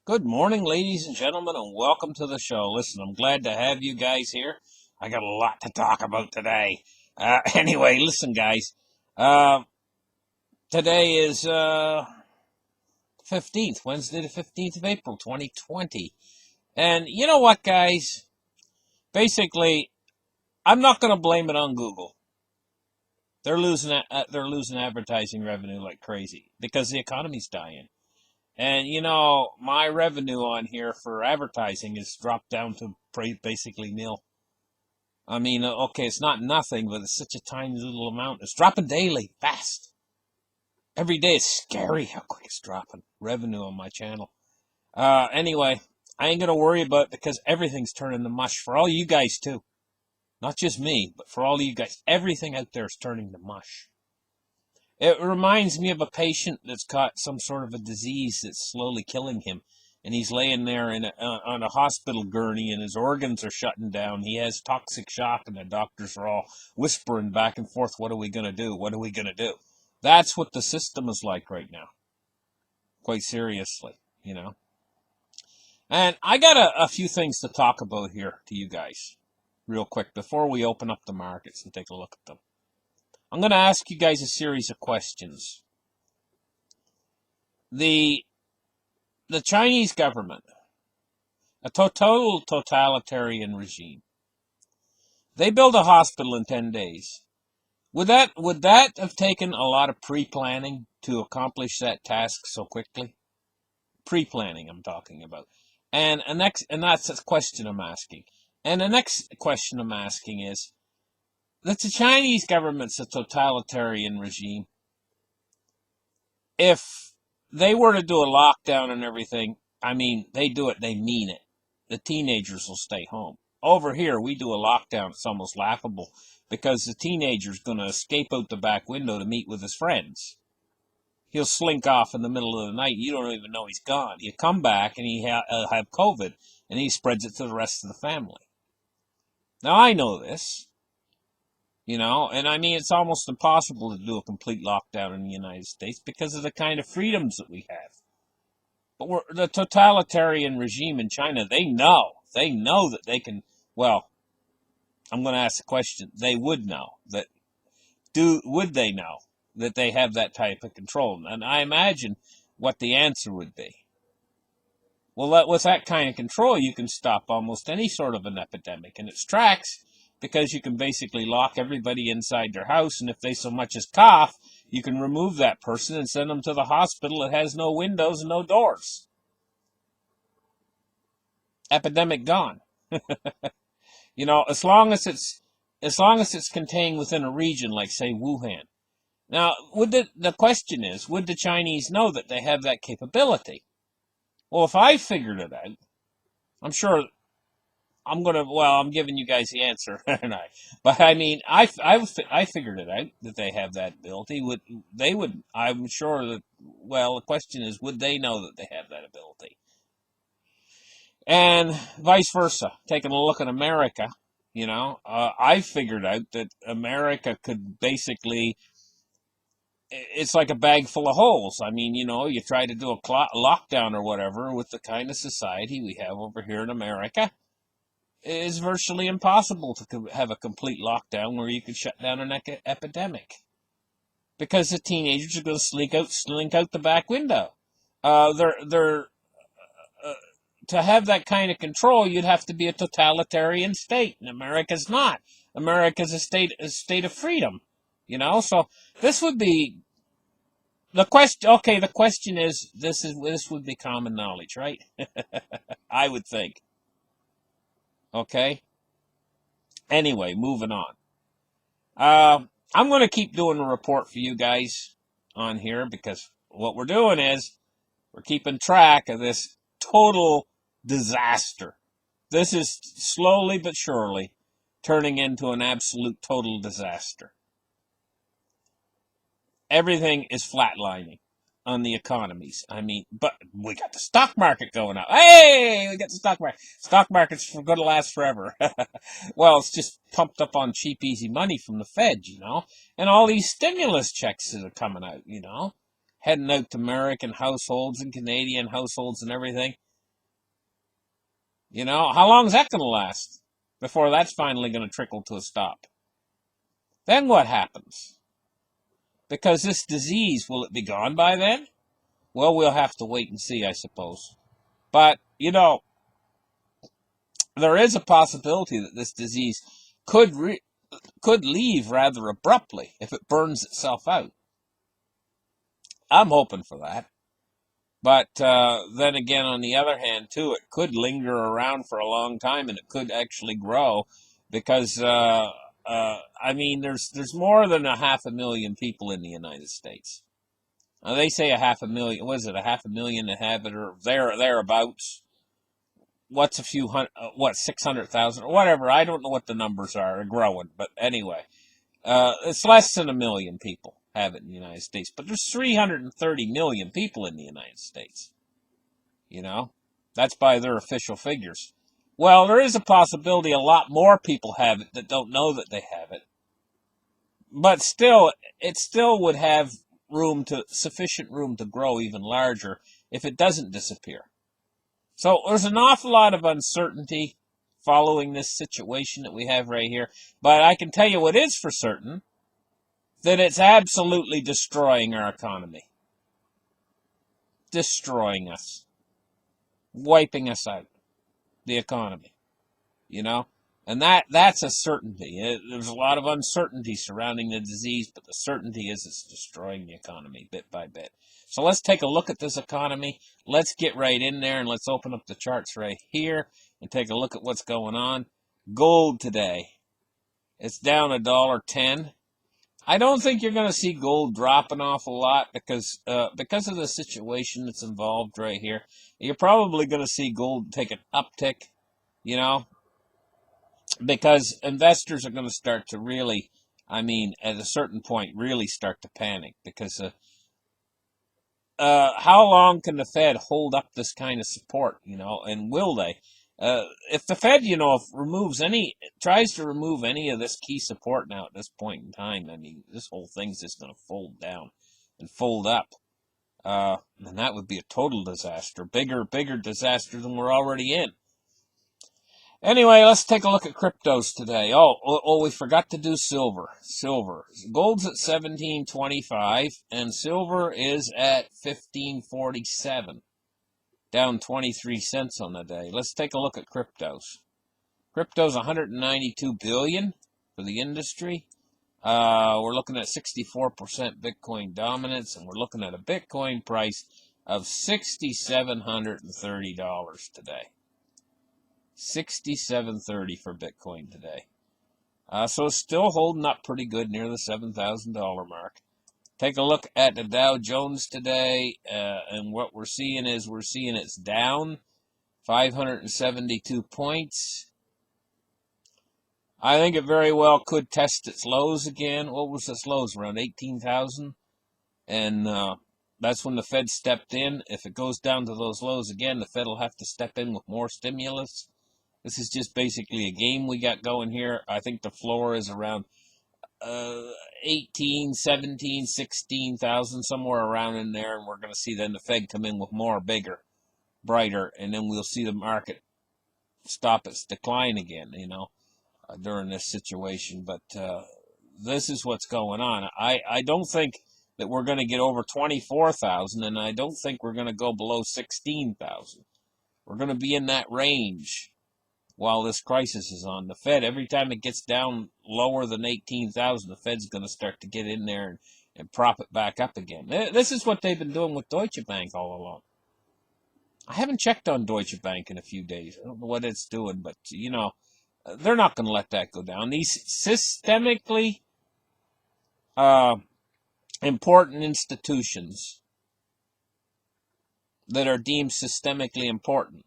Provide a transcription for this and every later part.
Good morning, ladies and gentlemen, and welcome to the show. Listen, I'm glad to have you guys here. I got a lot to talk about today. Anyway, listen, guys. Uh, Today is 15th, Wednesday the 15th of April, 2020. And you know what, guys? Basically, I'm not going to blame it on Google. They're losing advertising revenue like crazy because the economy's dying. And my revenue on here for advertising is dropped down to basically nil. I mean, okay, it's not nothing, but it's such a tiny little amount. It's dropping daily, fast. Every day it's scary how quick it's dropping revenue on my channel. Anyway, I ain't going to worry about it because everything's turning to mush for all you guys, too. Not just me, but for all you guys. Everything out there is turning to mush. It reminds me of a patient that's got some sort of a disease that's slowly killing him. And he's laying there on a hospital gurney and his organs are shutting down. He has toxic shock and the doctors are all whispering back and forth, what are we going to do? What are we going to do? That's what the system is like right now. Quite seriously. And I got a few things to talk about here to you guys real quick before we open up the markets and take a look at them. I'm going to ask you guys a series of questions. The Chinese government, a total totalitarian regime. They built a hospital in 10 days. Would that have taken a lot of pre-planning to accomplish that task so quickly? Pre-planning, I'm talking about. And that's the question I'm asking. And the next question I'm asking is, that the Chinese government's a totalitarian regime. If they were to do a lockdown and everything, I mean, they do it, they mean it. The teenagers will stay home. Over here, we do a lockdown, it's almost laughable because the teenager's going to escape out the back window to meet with his friends. He'll slink off in the middle of the night. You don't even know he's gone. He'll come back and he'll have COVID, and he spreads it to the rest of the family. Now, I know this. And I mean, it's almost impossible to do a complete lockdown in the United States because of the kind of freedoms that we have. But the totalitarian regime in China, they know that they can, well, I'm going to ask the question, they would know that, would they know that they have that type of control? And I imagine what the answer would be. Well, with that kind of control, you can stop almost any sort of an epidemic in its tracks, because you can basically lock everybody inside their house, and if they so much as cough, you can remove that person and send them to the hospital that has no windows and no doors. Epidemic gone. As long as it's contained within a region like, say, Wuhan. Now, the question is, would the Chinese know that they have that capability? Well, if I figured it out, I'm sure I'm giving you guys the answer, aren't I? But I mean, I figured it out that they have that ability. I'm sure that, the question is, would they know that they have that ability? And vice versa. Taking a look at America, I figured out that America could basically, it's like a bag full of holes. I mean, you try to do a lockdown or whatever with the kind of society we have over here in America. It's virtually impossible to have a complete lockdown where you could shut down an epidemic. Because the teenagers are going to slink out the back window. To have that kind of control, you'd have to be a totalitarian state, and America's not. America's a state of freedom, So this would be the question. Okay, the question is, this would be common knowledge, right? I would think. Okay. Anyway, moving on. I'm going to keep doing a report for you guys on here because what we're doing is we're keeping track of this total disaster. This is slowly but surely turning into an absolute total disaster. Everything is flatlining on the economies. I mean, but we got the stock market going up. Hey, we got the stock market. Stock market's going to last forever. Well, it's just pumped up on cheap, easy money from the Fed, and all these stimulus checks that are coming out, heading out to American households and Canadian households and everything. You know, how long is that going to last before that's finally going to trickle to a stop? Then what happens? Because this disease, will it be gone by then? Well, we'll have to wait and see, I suppose. But, you know, there is a possibility that this disease could could leave rather abruptly if it burns itself out. I'm hoping for that. But then again, on the other hand, too, it could linger around for a long time, and it could actually grow because I mean, there's more than 500,000 people in the United States. They say 500,000. What is it? 500,000 that have it, or thereabouts. What's a few hundred? What 600,000 or whatever? I don't know what the numbers are. They're growing, but anyway, it's less than 1,000,000 people have it in the United States, but there's 330 million people in the United States. You know, that's by their official figures. Well, there is a possibility a lot more people have it that don't know that they have it, but still, it still would have sufficient room to grow even larger if it doesn't disappear. So there's an awful lot of uncertainty following this situation that we have right here, but I can tell you what is for certain, that it's absolutely destroying our economy. Destroying us. Wiping us out. The economy. You know? And that's a certainty. There's a lot of uncertainty surrounding the disease, but the certainty is it's destroying the economy bit by bit. So let's take a look at this economy. Let's get right in there and let's open up the charts right here and take a look at what's going on. Gold today. It's down $1.10. I don't think you're going to see gold drop an awful lot because of the situation that's involved right here. You're probably going to see gold take an uptick, you know, because investors are going to start to really, I mean, at a certain point, really start to panic because how long can the Fed hold up this kind of support, you know, and will they? If the Fed, you know, tries to remove any of this key support now at this point in time, I mean, this whole thing's just going to fold down and fold up. And that would be a total disaster, bigger disaster than we're already in. Anyway, let's take a look at cryptos today. We forgot to do silver. Gold's at 1725 and silver is at 1547. Down 23 cents on the day. Let's take a look at cryptos. Crypto's 192 billion for the industry. We're looking at 64% Bitcoin dominance, and we're looking at a Bitcoin price of $6,730 today. $6,730 for Bitcoin today. So it's still holding up pretty good near the $7,000 mark. Take a look at the Dow Jones today, and what we're seeing it's down 572 points. I think it very well could test its lows again. What was its lows? Around 18,000? And that's when the Fed stepped in. If it goes down to those lows again, the Fed will have to step in with more stimulus. This is just basically a game we got going here. I think the floor is around 18, 17, 16,000, somewhere around in there. And we're going to see then the Fed come in with more, bigger, brighter. And then we'll see the market stop its decline again, you know, during this situation. But this is what's going on. I don't think that we're going to get over 24,000, and I don't think we're going to go below 16,000. We're going to be in that range while this crisis is on. The Fed, every time it gets down lower than 18,000, the Fed's going to start to get in there and prop it back up again. This is what they've been doing with Deutsche Bank all along. I haven't checked on Deutsche Bank in a few days. I don't know what it's doing, but, you know, they're not going to let that go down. These systemically important institutions that are deemed systemically important,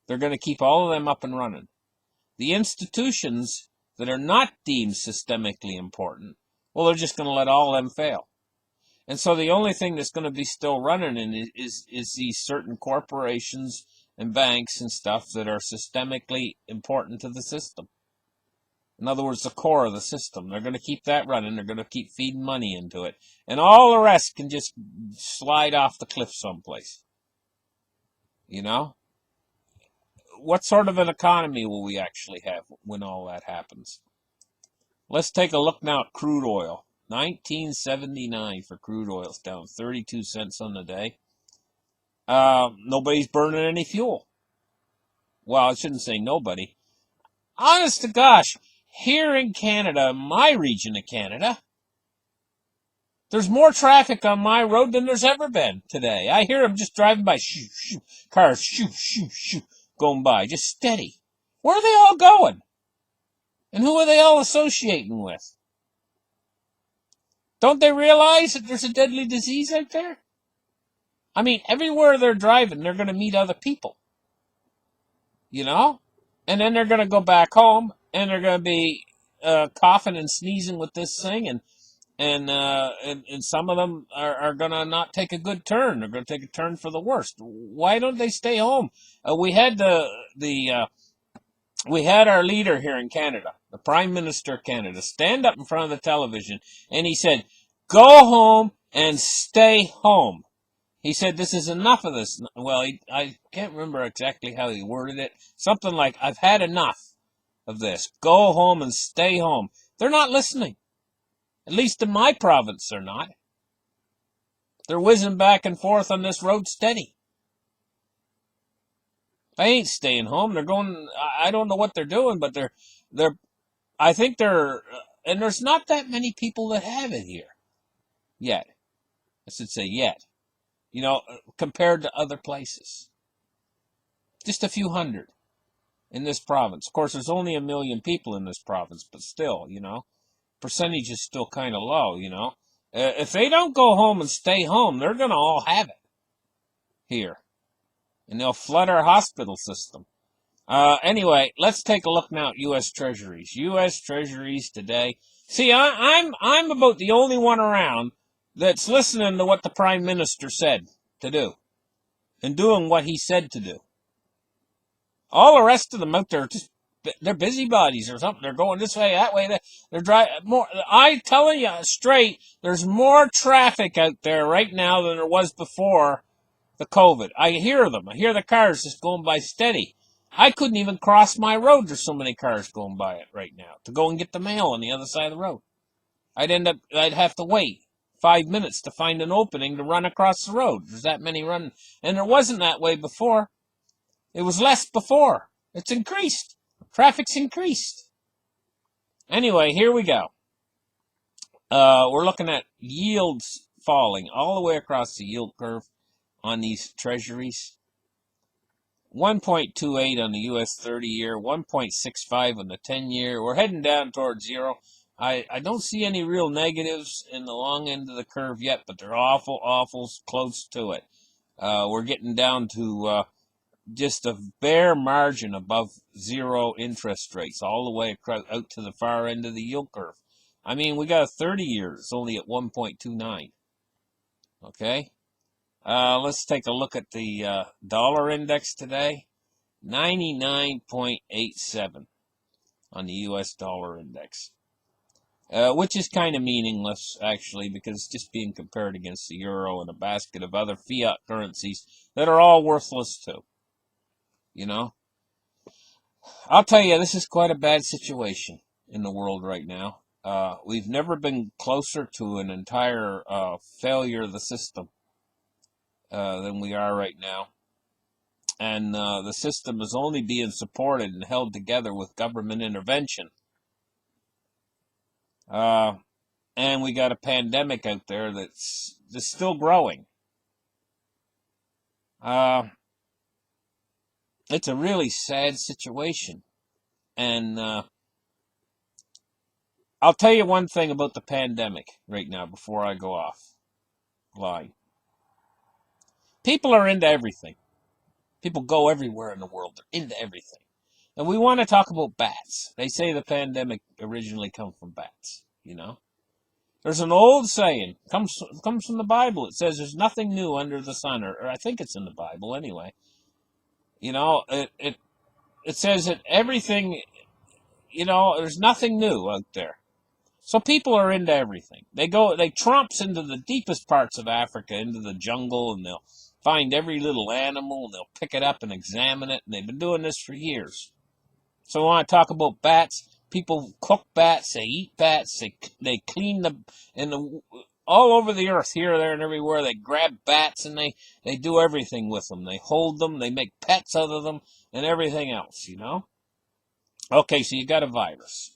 they're going to keep all of them up and running. The institutions that are not deemed systemically important, well, they're just going to let all of them fail. And so the only thing that's going to be still running is these certain corporations and banks and stuff that are systemically important to the system. In other words, the core of the system. They're going to keep that running. They're going to keep feeding money into it. And all the rest can just slide off the cliff someplace. You know? what sort of an economy will we actually have when all that happens? Let's take a look now at crude oil. 1979 for crude oil. It's down 32 cents on the day. Nobody's burning any fuel. Well, I shouldn't say nobody. Honest to gosh, here in Canada, my region of Canada, there's more traffic on my road than there's ever been today. I hear them just driving by, shoo, shoo, cars, shoo, shoo, shoo, going by, just steady. Where are they all going? And who are they all associating with? Don't they realize that there's a deadly disease out there? I mean, everywhere they're driving, they're going to meet other people. You know? And then they're going to go back home, and they're going to be coughing and sneezing with this thing, and some of them are going to not take a good turn. They're going to take a turn for the worst. Why don't they stay home? We had we had our leader here in Canada, the Prime Minister of Canada, stand up in front of the television, and he said, "Go home and stay home." He said, "This is enough of this." Well, I can't remember exactly how he worded it. Something like, "I've had enough of this. Go home and stay home." They're not listening. At least in my province, they're not. They're whizzing back and forth on this road steady. They ain't staying home. They're going, I don't know what they're doing, but I think and there's not that many people that have it here. Yet. I should say yet. You know, compared to other places. Just a few hundred in this province. Of course, there's only 1 million people in this province, but still, you know, percentage is still kind of low, you know. If they don't go home and stay home, they're going to all have it here. And they'll flood our hospital system. Anyway, let's take a look now at U.S. Treasuries. U.S. Treasuries today. See, I'm about the only one around that's listening to what the Prime Minister said to do and doing what he said to do. All the rest of them out there they're busybodies or something. They're going this way, that way. They're driving more. I telling you straight, there's more traffic out there right now than there was before the COVID. I hear them. I hear the cars just going by steady. I couldn't even cross my road. There's so many cars going by it right now to go and get the mail on the other side of the road. I'd have to wait 5 minutes to find an opening to run across the road. There's that many running. And there wasn't that way before. It was less before. It's increased. Traffic's increased. Anyway, here we go. We're looking at yields falling all the way across the yield curve on these treasuries. 1.28 on the U.S. 30-year, 1.65 on the 10-year. We're heading down towards zero. I don't see any real negatives in the long end of the curve yet, but they're awful close to it. We're getting down to just a bare margin above zero interest rates all the way out to the far end of the yield curve. I mean, we got a 30 years only at 1.29. Okay? Let's take a look at the dollar index today. 99.87 on the U.S. dollar index. Which is kind of meaningless, actually, because it's just being compared against the euro and a basket of other fiat currencies that are all worthless, too. You know? I'll tell you, this is quite a bad situation in the world right now. We've never been closer to an entire failure of the system than we are right now. And the system is only being supported and held together with government intervention. And we got a pandemic out there that's still growing. It's a really sad situation. And I'll tell you one thing about the pandemic right now before I go offline. People are into everything. People go everywhere in the world. They're into everything. And we want to talk about bats. They say the pandemic originally come from bats, you know. There's an old saying, comes from the Bible. It says there's nothing new under the sun, or I think it's in the Bible anyway. You know, it says that everything, you know, there's nothing new out there. So people are into everything. They tromps into the deepest parts of Africa, into the jungle, and find every little animal, and they'll pick it up and examine it, and they've been doing this for years. So when I talk about bats, people cook bats, they eat bats, they clean them in the all over the earth, here, there, and everywhere. They grab bats and they do everything with them. They hold them, they make pets out of them, and everything else, you know? Okay, so you got a virus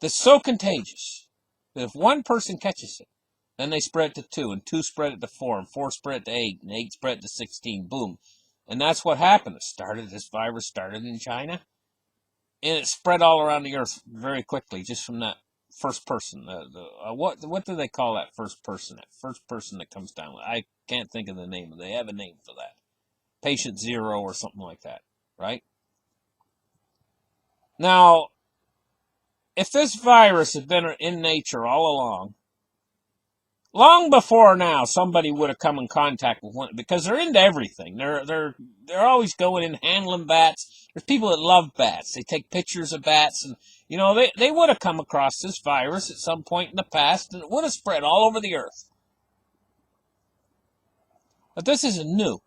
that's so contagious that if one person catches it, then they spread it to two, and two spread it to four, and four spread it to eight, and eight spread it to 16. Boom. And that's what happened. This virus started in China, and it spread all around the earth very quickly, just from that first person. What do they call that first person? That first person that comes down. I can't think of the name. They have a name for that. Patient zero or something like that, right? Now, if this virus had been in nature all along, long before now, somebody would have come in contact with one, because they're into everything. They're always going in handling bats. There's people that love bats. They take pictures of bats, and they would have come across this virus at some point in the past, and it would have spread all over the earth. But this is new.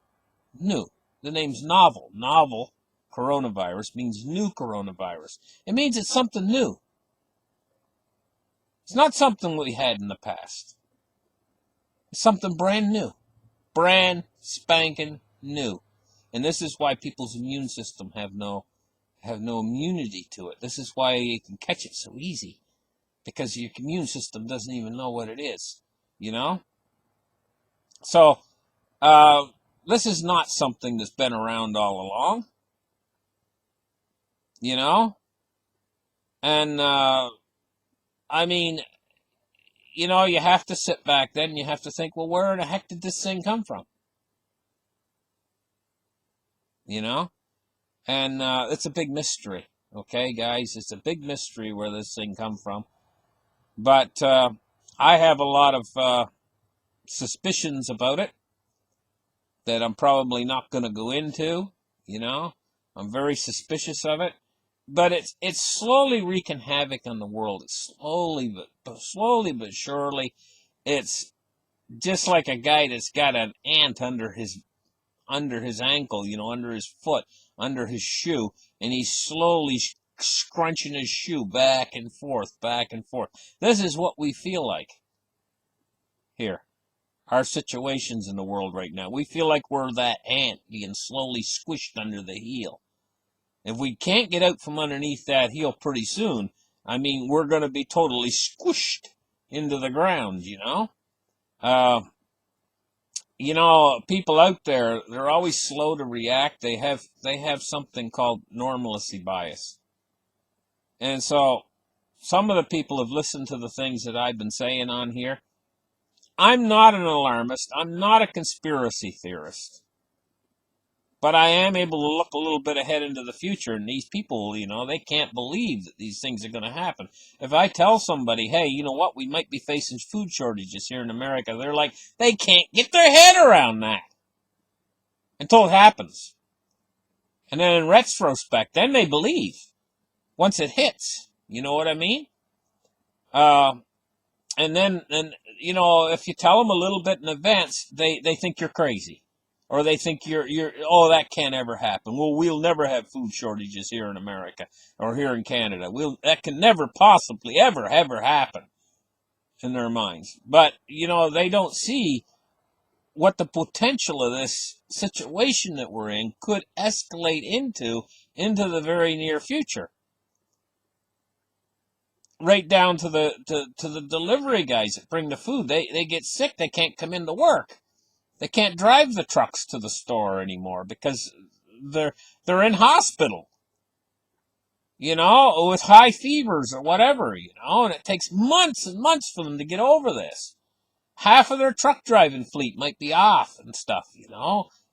The name's novel. Novel coronavirus means new coronavirus. It means it's something new. It's not something we had in the past. It's something brand new. Brand spanking new. And this is why people's immune system have no immunity to it. This is why you can catch it so easy. Because your immune system doesn't even know what it is. You know? So, this is not something that's been around all along. You know? And, I mean, you have to sit back then and you have to think, well, where the heck did this thing come from? You know? And it's a big mystery. Okay, guys? It's a big mystery where this thing come from. But I have a lot of suspicions about it that I'm probably not going to go into. I'm very suspicious of it. But it's slowly wreaking havoc on the world. It's slowly but surely. It's just like a guy that's got an ant under his ankle, under his foot, under his shoe, and he's slowly scrunching his shoe back and forth, back and forth. This is what we feel like here. Our situations in the world right now. We feel like we're that ant being slowly squished under the heel. If we can't get out from underneath that heel pretty soon, we're going to be totally squished into the ground, people out there, they're always slow to react. They have something called normalcy bias. And so some of the people have listened to the things that I've been saying on here. I'm not an alarmist. I'm not a conspiracy theorist. But I am able to look a little bit ahead into the future, and these people, they can't believe that these things are going to happen. If I tell somebody, hey, you know what, we might be facing food shortages here in America, they're like, they can't get their head around that until it happens. And then in retrospect, then they believe once it hits. You know what I mean? And if you tell them a little bit in advance, they think you're crazy. Or they think that can't ever happen. Well, we'll never have food shortages here in America or here in Canada. That can never possibly ever happen in their minds. But, they don't see what the potential of this situation that we're in could escalate into the very near future. Right down to the delivery guys that bring the food. They get sick, they can't come into work. They can't drive the trucks to the store anymore because they're in hospital, with high fevers or whatever, and it takes months and months for them to get over this. Half of their truck driving fleet might be off and stuff,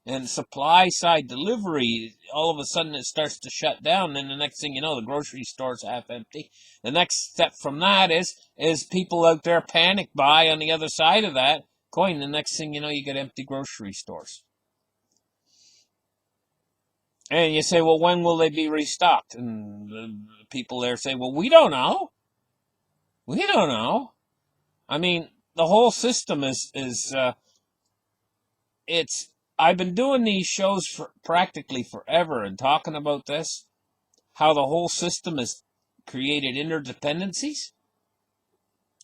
and supply side delivery, all of a sudden it starts to shut down. And the next thing you know, the grocery store's half empty. The next step from that is people out there panic buy on the other side of that coin. The next thing you know, you get empty grocery stores. And you say, well, when will they be restocked? And the people there say, well, we don't know. We don't know. The whole system is I've been doing these shows for practically forever and talking about this, how the whole system has created interdependencies,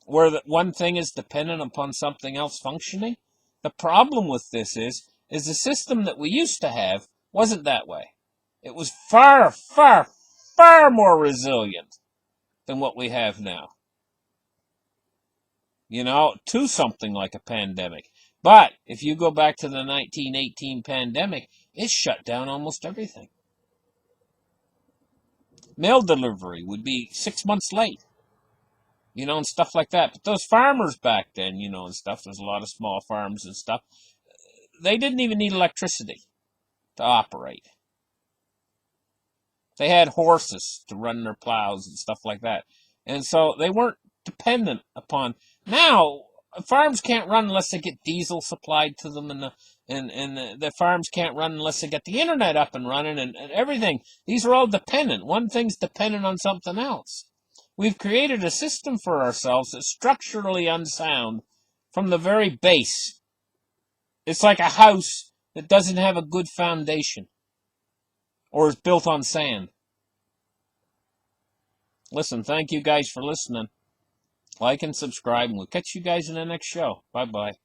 where the one thing is dependent upon something else functioning. The problem with this is the system that we used to have wasn't that way. It was far, far, far more resilient than what we have now, to something like a pandemic. But if you go back to the 1918 pandemic, it shut down almost everything. Mail delivery would be 6 months late, and stuff like that. But those farmers back then, and stuff, there's a lot of small farms and stuff, they didn't even need electricity to operate. They had horses to run their plows and stuff like that. And so they weren't dependent upon. Now, farms can't run unless they get diesel supplied to them, and the farms can't run unless they get the internet up and running and everything. These are all dependent. One thing's dependent on something else. We've created a system for ourselves that's structurally unsound from the very base. It's like a house that doesn't have a good foundation or is built on sand. Listen, thank you guys for listening. Like and subscribe, and we'll catch you guys in the next show. Bye-bye.